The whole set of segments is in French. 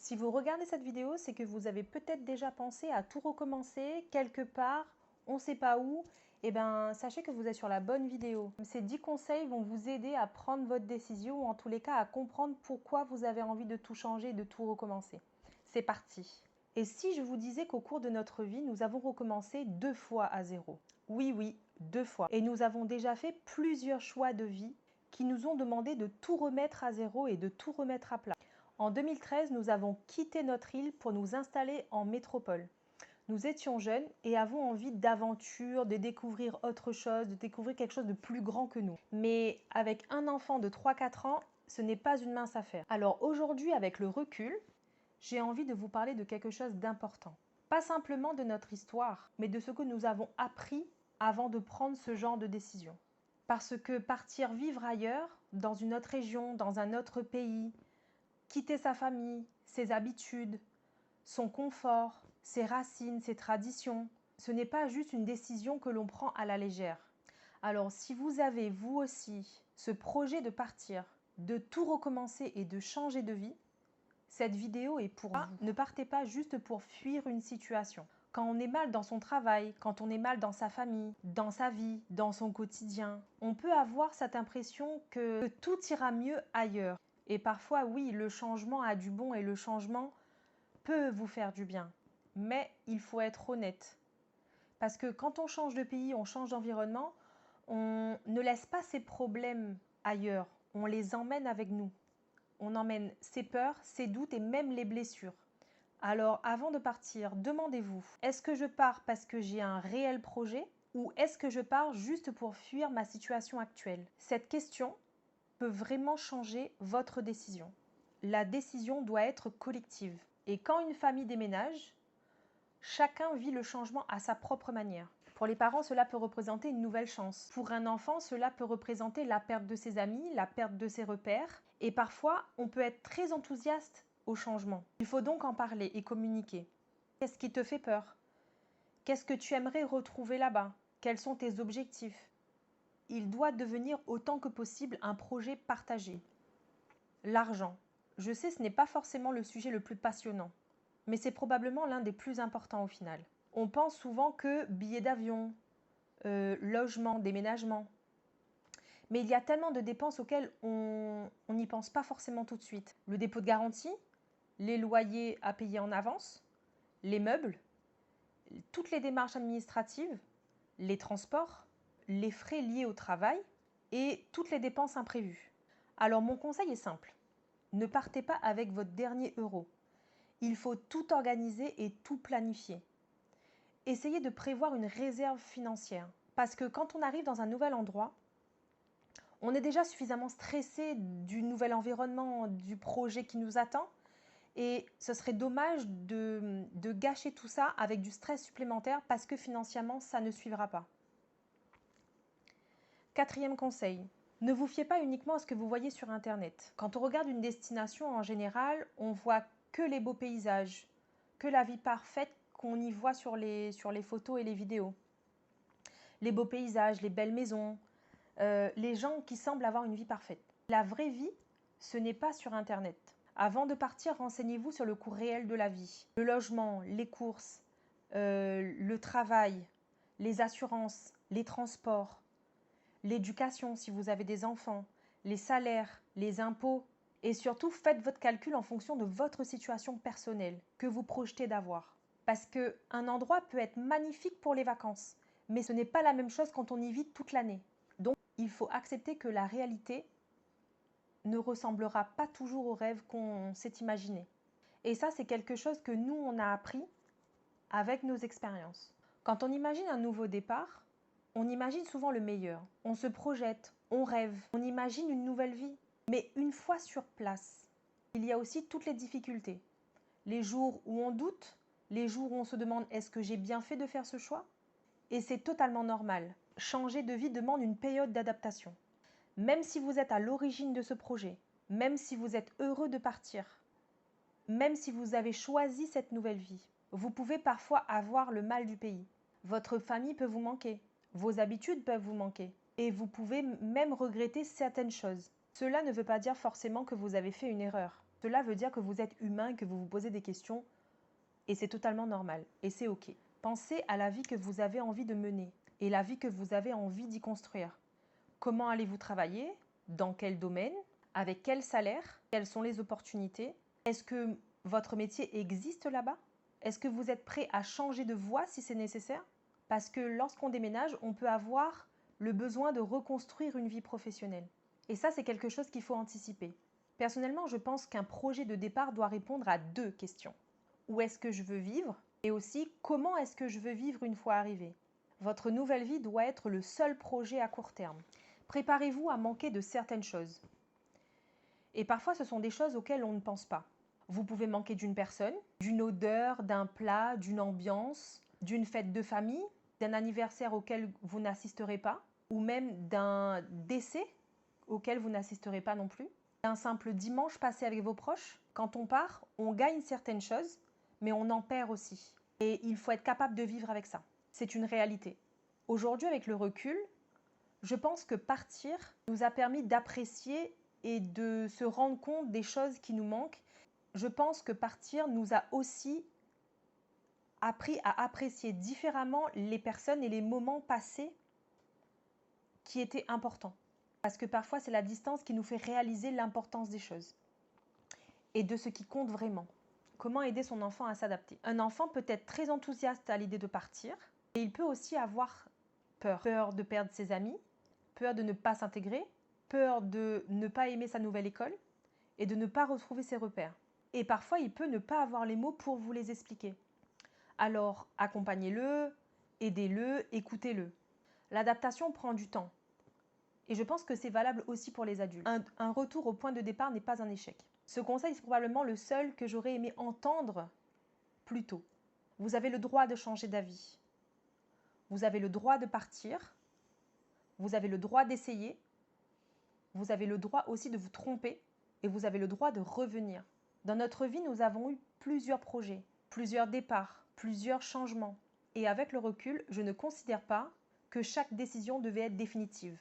Si vous regardez cette vidéo, c'est que vous avez peut-être déjà pensé à tout recommencer quelque part, on ne sait pas où. Eh bien, sachez que vous êtes sur la bonne vidéo. Ces 10 conseils vont vous aider à prendre votre décision ou en tous les cas à comprendre pourquoi vous avez envie de tout changer et de tout recommencer. C'est parti. Et si je vous disais qu'au cours de notre vie, nous avons recommencé 2 fois à zéro? Oui, 2 fois. Et nous avons déjà fait plusieurs choix de vie qui nous ont demandé de tout remettre à zéro et de tout remettre à plat. En 2013, nous avons quitté notre île pour nous installer en métropole. Nous étions jeunes et avons envie d'aventure, de découvrir autre chose, de découvrir quelque chose de plus grand que nous. Mais avec un enfant de 3-4 ans, ce n'est pas une mince affaire. Alors aujourd'hui, avec le recul, j'ai envie de vous parler de quelque chose d'important. Pas simplement de notre histoire, mais de ce que nous avons appris avant de prendre ce genre de décision. Parce que partir vivre ailleurs, dans une autre région, dans un autre pays, quitter sa famille, ses habitudes, son confort, ses racines, ses traditions, ce n'est pas juste une décision que l'on prend à la légère. Alors si vous avez vous aussi ce projet de partir, de tout recommencer et de changer de vie, cette vidéo est pour vous. Ne partez pas juste pour fuir une situation. Quand on est mal dans son travail, quand on est mal dans sa famille, dans sa vie, dans son quotidien, on peut avoir cette impression que tout ira mieux ailleurs. Et parfois, oui, le changement a du bon et le changement peut vous faire du bien. Mais il faut être honnête. Parce que quand on change de pays, on change d'environnement, on ne laisse pas ses problèmes ailleurs. On les emmène avec nous. On emmène ses peurs, ses doutes et même les blessures. Alors avant de partir, demandez-vous, est-ce que je pars parce que j'ai un réel projet ou est-ce que je pars juste pour fuir ma situation actuelle? Cette question peut vraiment changer votre décision. La décision doit être collective. Et quand une famille déménage, chacun vit le changement à sa propre manière. Pour les parents, cela peut représenter une nouvelle chance. Pour un enfant, cela peut représenter la perte de ses amis, la perte de ses repères. Et parfois, on peut être très enthousiaste au changement. Il faut donc en parler et communiquer. Qu'est-ce qui te fait peur? Qu'est-ce que tu aimerais retrouver là-bas? Quels sont tes objectifs? Il doit devenir autant que possible un projet partagé. L'argent. Je sais, ce n'est pas forcément le sujet le plus passionnant, mais c'est probablement l'un des plus importants au final. On pense souvent que billets d'avion, logement, déménagement. Mais il y a tellement de dépenses auxquelles on n'y pense pas forcément tout de suite. Le dépôt de garantie, les loyers à payer en avance, les meubles, toutes les démarches administratives, les transports, les frais liés au travail et toutes les dépenses imprévues. Alors mon conseil est simple, ne partez pas avec votre dernier euro. Il faut tout organiser et tout planifier. Essayez de prévoir une réserve financière parce que quand on arrive dans un nouvel endroit, on est déjà suffisamment stressé du nouvel environnement, du projet qui nous attend. Et ce serait dommage de gâcher tout ça avec du stress supplémentaire parce que financièrement, ça ne suivra pas. Quatrième conseil, ne vous fiez pas uniquement à ce que vous voyez sur Internet. Quand on regarde une destination en général, on voit que les beaux paysages, que la vie parfaite qu'on y voit sur les photos et les vidéos. Les beaux paysages, les belles maisons, les gens qui semblent avoir une vie parfaite. La vraie vie, ce n'est pas sur Internet. Avant de partir, renseignez-vous sur le coût réel de la vie. Le logement, les courses, le travail, les assurances, les transports, l'éducation si vous avez des enfants, les salaires, les impôts. Et surtout, faites votre calcul en fonction de votre situation personnelle que vous projetez d'avoir. Parce qu'un endroit peut être magnifique pour les vacances, mais ce n'est pas la même chose quand on y vit toute l'année. Donc, il faut accepter que la réalité ne ressemblera pas toujours au rêve qu'on s'est imaginé. Et ça, c'est quelque chose que nous, on a appris avec nos expériences. Quand on imagine un nouveau départ, on imagine souvent le meilleur. On se projette, on rêve, on imagine une nouvelle vie. Mais une fois sur place, il y a aussi toutes les difficultés. Les jours où on doute, les jours où on se demande est-ce que j'ai bien fait de faire ce choix? Et c'est totalement normal. Changer de vie demande une période d'adaptation. Même si vous êtes à l'origine de ce projet, même si vous êtes heureux de partir, même si vous avez choisi cette nouvelle vie, vous pouvez parfois avoir le mal du pays. Votre famille peut vous manquer, vos habitudes peuvent vous manquer, et vous pouvez même regretter certaines choses. Cela ne veut pas dire forcément que vous avez fait une erreur. Cela veut dire que vous êtes humain, que vous vous posez des questions et c'est totalement normal et c'est OK. Pensez à la vie que vous avez envie de mener et la vie que vous avez envie d'y construire. Comment allez-vous travailler? Dans quel domaine? Avec quel salaire? Quelles sont les opportunités? Est-ce que votre métier existe là-bas? Est-ce que vous êtes prêt à changer de voie si c'est nécessaire? Parce que lorsqu'on déménage, on peut avoir le besoin de reconstruire une vie professionnelle. Et ça, c'est quelque chose qu'il faut anticiper. Personnellement, je pense qu'un projet de départ doit répondre à 2 questions. Où est-ce que je veux vivre? Et aussi, comment est-ce que je veux vivre une fois arrivé? Votre nouvelle vie doit être le seul projet à court terme. Préparez-vous à manquer de certaines choses. Et parfois, ce sont des choses auxquelles on ne pense pas. Vous pouvez manquer d'une personne, d'une odeur, d'un plat, d'une ambiance, d'une fête de famille, d'un anniversaire auquel vous n'assisterez pas, ou même d'un décès auquel vous n'assisterez pas non plus. Un simple dimanche passé avec vos proches. Quand on part, on gagne certaines choses, mais on en perd aussi. Et il faut être capable de vivre avec ça. C'est une réalité. Aujourd'hui, avec le recul, je pense que partir nous a permis d'apprécier et de se rendre compte des choses qui nous manquent. Je pense que partir nous a aussi appris à apprécier différemment les personnes et les moments passés qui étaient importants. Parce que parfois, c'est la distance qui nous fait réaliser l'importance des choses et de ce qui compte vraiment. Comment aider son enfant à s'adapter? Un enfant peut être très enthousiaste à l'idée de partir, et il peut aussi avoir peur. Peur de perdre ses amis, peur de ne pas s'intégrer, peur de ne pas aimer sa nouvelle école et de ne pas retrouver ses repères. Et parfois, il peut ne pas avoir les mots pour vous les expliquer. Alors, accompagnez-le, aidez-le, écoutez-le. L'adaptation prend du temps. Et je pense que c'est valable aussi pour les adultes. Un retour au point de départ n'est pas un échec. Ce conseil, c'est probablement le seul que j'aurais aimé entendre plus tôt. Vous avez le droit de changer d'avis. Vous avez le droit de partir. Vous avez le droit d'essayer. Vous avez le droit aussi de vous tromper. Et vous avez le droit de revenir. Dans notre vie, nous avons eu plusieurs projets, plusieurs départs, plusieurs changements. Et avec le recul, je ne considère pas que chaque décision devait être définitive.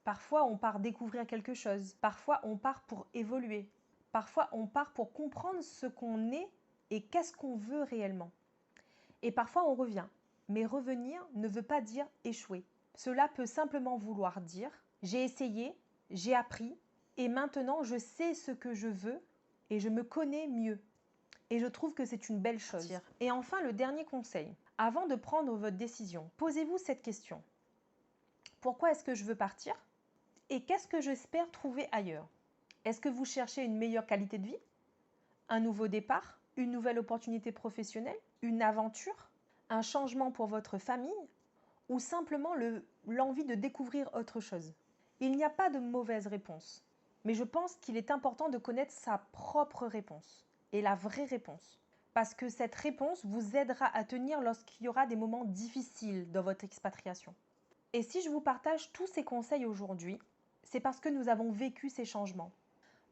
Parfois, on part découvrir quelque chose. Parfois, on part pour évoluer. Parfois, on part pour comprendre ce qu'on est et qu'est-ce qu'on veut réellement. Et parfois, on revient. Mais revenir ne veut pas dire échouer. Cela peut simplement vouloir dire « j'ai essayé, j'ai appris et maintenant je sais ce que je veux et je me connais mieux ». Et je trouve que c'est une belle chose. Et enfin, le dernier conseil. Avant de prendre votre décision, posez-vous cette question. Pourquoi est-ce que je veux partir? Et qu'est-ce que j'espère trouver ailleurs? Est-ce que vous cherchez une meilleure qualité de vie? Un nouveau départ? Une nouvelle opportunité professionnelle? Une aventure? Un changement pour votre famille? Ou simplement l'envie de découvrir autre chose? Il n'y a pas de mauvaise réponse. Mais je pense qu'il est important de connaître sa propre réponse et la vraie réponse. Parce que cette réponse vous aidera à tenir lorsqu'il y aura des moments difficiles dans votre expatriation. Et si je vous partage tous ces conseils aujourd'hui, c'est parce que nous avons vécu ces changements.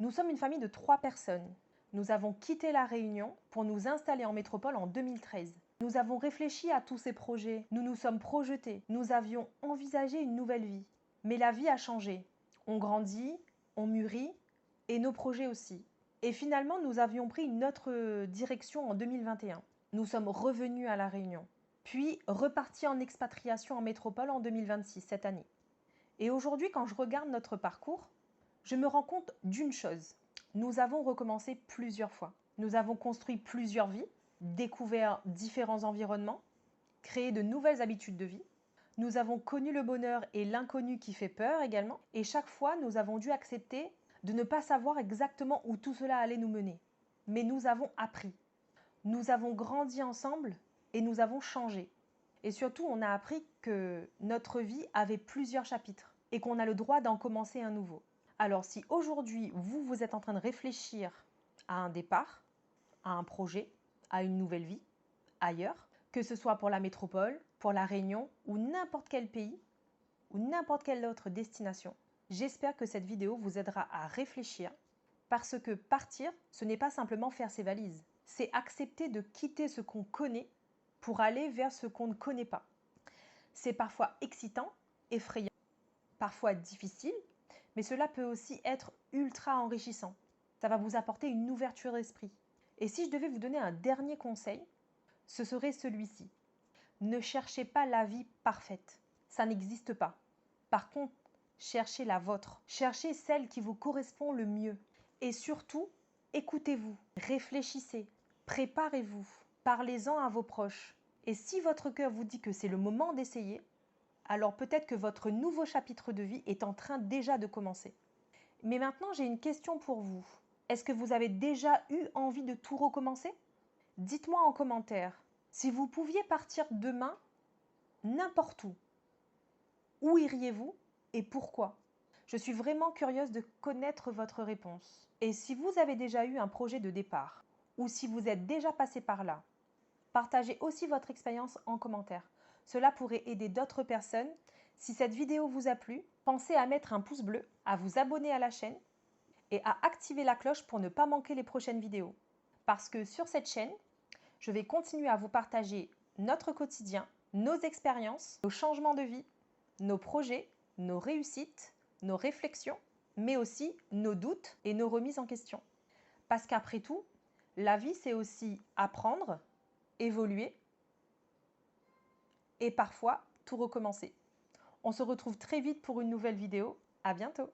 Nous sommes une famille de 3 personnes. Nous avons quitté La Réunion pour nous installer en métropole en 2013. Nous avons réfléchi à tous ces projets, nous nous sommes projetés, nous avions envisagé une nouvelle vie. Mais la vie a changé. On grandit, on mûrit, et nos projets aussi. Et finalement, nous avions pris une autre direction en 2021. Nous sommes revenus à La Réunion, puis repartis en expatriation en métropole en 2026, cette année. Et aujourd'hui, quand je regarde notre parcours, je me rends compte d'une chose. Nous avons recommencé plusieurs fois. Nous avons construit plusieurs vies, découvert différents environnements, créé de nouvelles habitudes de vie. Nous avons connu le bonheur et l'inconnu qui fait peur également. Et chaque fois, nous avons dû accepter de ne pas savoir exactement où tout cela allait nous mener. Mais nous avons appris. Nous avons grandi ensemble et nous avons changé. Et surtout, on a appris que notre vie avait plusieurs chapitres et qu'on a le droit d'en commencer un nouveau. Alors si aujourd'hui, vous êtes en train de réfléchir à un départ, à un projet, à une nouvelle vie, ailleurs, que ce soit pour la métropole, pour la Réunion ou n'importe quel pays ou n'importe quelle autre destination, j'espère que cette vidéo vous aidera à réfléchir parce que partir, ce n'est pas simplement faire ses valises, c'est accepter de quitter ce qu'on connaît pour aller vers ce qu'on ne connaît pas. C'est parfois excitant, effrayant, parfois difficile, mais cela peut aussi être ultra enrichissant. Ça va vous apporter une ouverture d'esprit. Et si je devais vous donner un dernier conseil, ce serait celui-ci. Ne cherchez pas la vie parfaite. Ça n'existe pas. Par contre, cherchez la vôtre. Cherchez celle qui vous correspond le mieux. Et surtout, écoutez-vous, réfléchissez, préparez-vous, parlez-en à vos proches. Et si votre cœur vous dit que c'est le moment d'essayer, alors peut-être que votre nouveau chapitre de vie est en train déjà de commencer. Mais maintenant, j'ai une question pour vous. Est-ce que vous avez déjà eu envie de tout recommencer? Dites-moi en commentaire. Si vous pouviez partir demain, n'importe où iriez-vous et pourquoi? Je suis vraiment curieuse de connaître votre réponse. Et si vous avez déjà eu un projet de départ, ou si vous êtes déjà passé par là, partagez aussi votre expérience en commentaire. Cela pourrait aider d'autres personnes. Si cette vidéo vous a plu, pensez à mettre un pouce bleu, à vous abonner à la chaîne et à activer la cloche pour ne pas manquer les prochaines vidéos. Parce que sur cette chaîne, je vais continuer à vous partager notre quotidien, nos expériences, nos changements de vie, nos projets, nos réussites, nos réflexions, mais aussi nos doutes et nos remises en question. Parce qu'après tout, la vie, c'est aussi apprendre, évoluer et parfois tout recommencer. On se retrouve très vite pour une nouvelle vidéo. À bientôt!